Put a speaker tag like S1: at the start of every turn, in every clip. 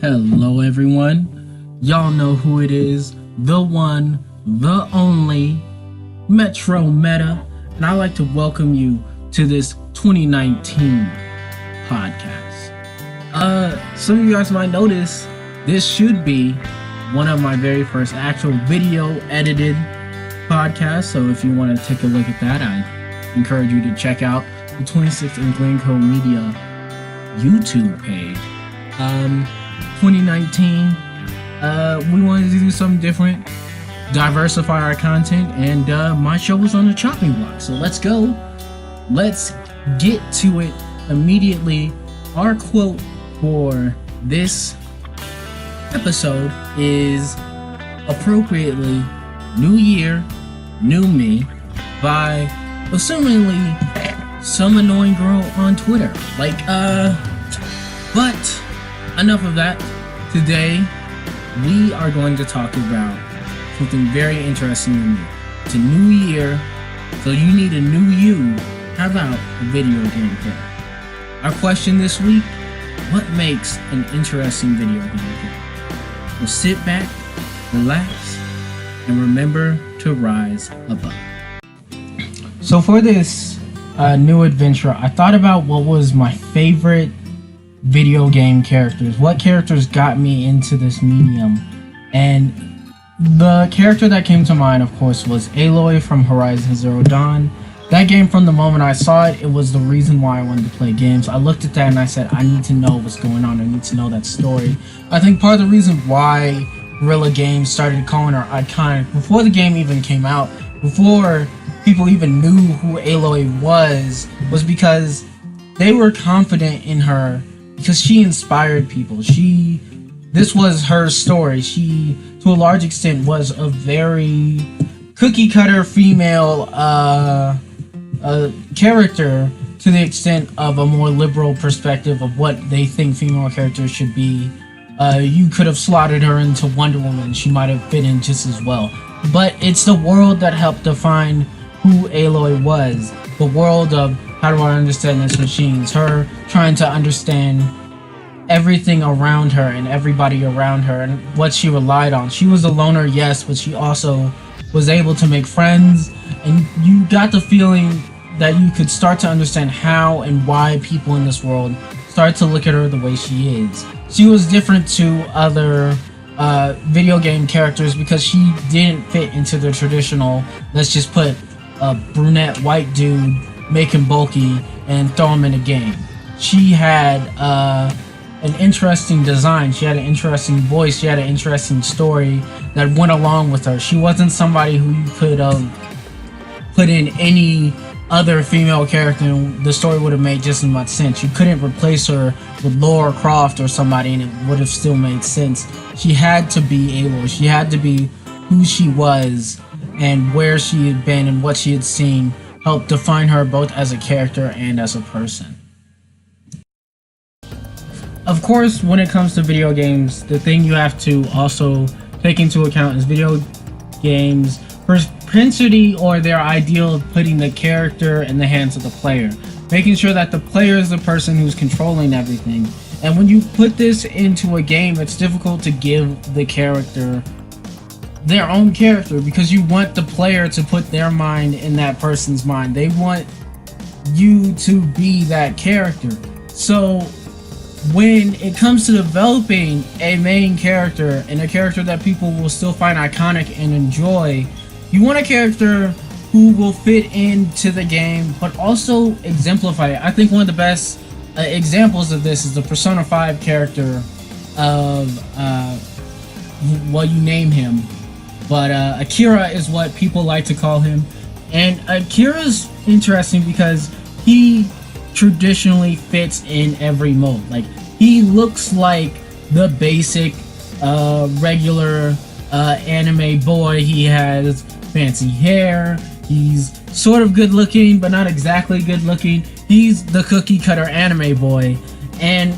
S1: Hello everyone, y'all know who it is, the one, the only, Metro Meta, and I'd like to welcome you to this 2019 podcast. Some of you guys might notice, this should be one of my very first actual video edited podcasts, so if you want to take a look at that, I encourage you to check out the 26th and Glencoe Media YouTube page. 2019, we wanted to do something different, diversify our content, and my show was on the chopping block. So let's go. Let's get to it immediately. Our quote for this episode is appropriately "New Year, New Me" by assumingly some annoying girl on Twitter. But enough of that. Today, we are going to talk about something very interesting to me. It's a new year, so you need a new you. How about a video game player? Our question this week: what makes an interesting video game player? So sit back, relax, and remember to rise above. So for this new adventure, I thought about what was my favorite video game characters. What characters got me into this medium? And the character that came to mind, of course, was Aloy from Horizon Zero Dawn. That game, from the moment I saw it, it was the reason why I wanted to play games. I looked at that and I said, I need to know what's going on. I need to know that story. I think part of the reason why Guerrilla Games started calling her iconic before the game even came out, before people even knew who Aloy was because they were confident in her, because she inspired people. This was her story. She, to a large extent, was a very cookie-cutter female character, to the extent of a more liberal perspective of what they think female characters should be. You could have slotted her into Wonder Woman. She might have fit in just as well. But it's the world that helped define who Aloy was. The world of, how do I understand this machines? Her trying to understand everything around her and everybody around her and what she relied on. She was a loner, yes, but she also was able to make friends, and you got the feeling that you could start to understand how and why people in this world start to look at her the way she is. She was different to other video game characters because she didn't fit into the traditional, let's just put a brunette white dude, make him bulky, and throw him in a game. She had an interesting design. She had an interesting voice. She had an interesting story that went along with her. She wasn't somebody who you could put in any other female character and the story would have made just as much sense. You couldn't replace her with Lara Croft or somebody and it would have still made sense. She had to be Aloy. She had to be who she was, and where she had been and what she had seen helped define her both as a character and as a person. Of course, when it comes to video games, the thing you have to also take into account is video games' propensity or their ideal of putting the character in the hands of the player. Making sure that the player is the person who's controlling everything. And when you put this into a game, it's difficult to give the character their own character because you want the player to put their mind in that person's mind. They want you to be that character. So when it comes to developing a main character and a character that people will still find iconic and enjoy, you want a character who will fit into the game but also exemplify it. I think one of the best examples of this is the Persona 5 character of you name him, but Akira is what people like to call him. And Akira's interesting because he traditionally fits in every mold. Like, he looks like the basic regular anime boy. He has fancy hair, he's sort of good looking but not exactly good looking. He's the cookie cutter anime boy. And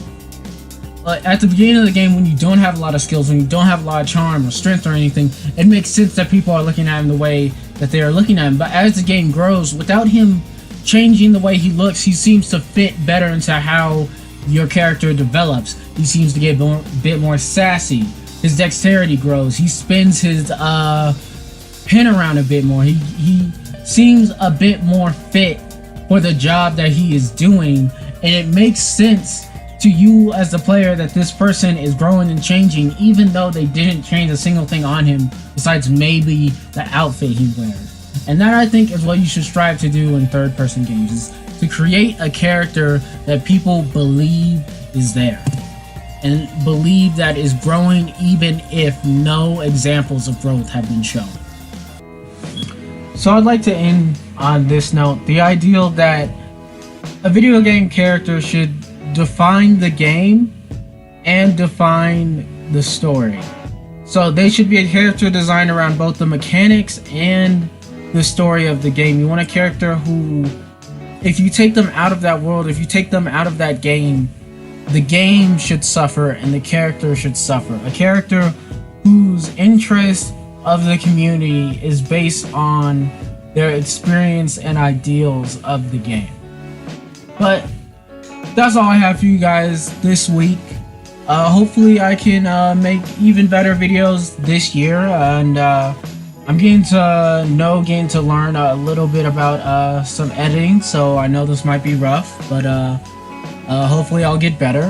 S1: at the beginning of the game, when you don't have a lot of skills, when you don't have a lot of charm or strength or anything, it makes sense that people are looking at him the way that they are looking at him. But as the game grows, without him changing the way he looks, he seems to fit better into how your character develops. He seems to get a bit more sassy. His dexterity grows. He spins his pen around a bit more. He seems a bit more fit for the job that he is doing, and it makes sense to you as the player that this person is growing and changing, even though they didn't change a single thing on him besides maybe the outfit he wears. And that, I think, is what you should strive to do in third-person games, is to create a character that people believe is there and believe that is growing, even if no examples of growth have been shown. So I'd like to end on this note: the ideal that a video game character should define the game and define the story. So they should be a character designed around both the mechanics and the story of the game. You want a character who, if you take them out of that world, if you take them out of that game, the game should suffer and the character should suffer. A character whose interest of the community is based on their experience and ideals of the game. But that's all I have for you guys this week. Hopefully I can make even better videos this year, and I'm getting to learn a little bit about some editing, so I know this might be rough, but hopefully I'll get better.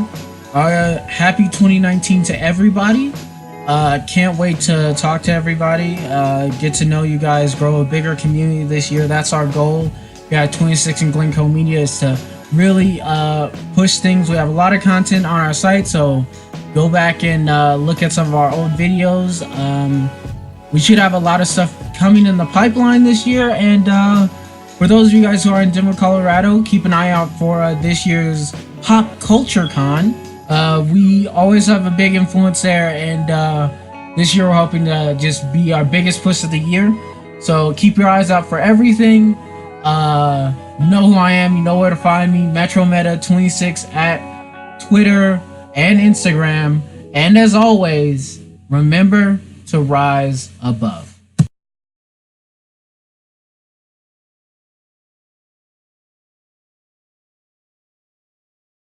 S1: Happy 2019 to everybody. Can't wait to talk to everybody, get to know you guys, grow a bigger community this year. That's our goal. We got 26 and Glencoe Media is to really push things. We have a lot of content on our site, so go back and look at some of our old videos. We should have a lot of stuff coming in the pipeline this year, and for those of you guys who are in Denver, Colorado, keep an eye out for this year's Pop Culture Con. We always have a big influence there, and this year we're hoping to just be our biggest push of the year. So keep your eyes out for everything. You know who I am, you know where to find me, MetroMeta26 at Twitter and Instagram. And as always, remember to rise above.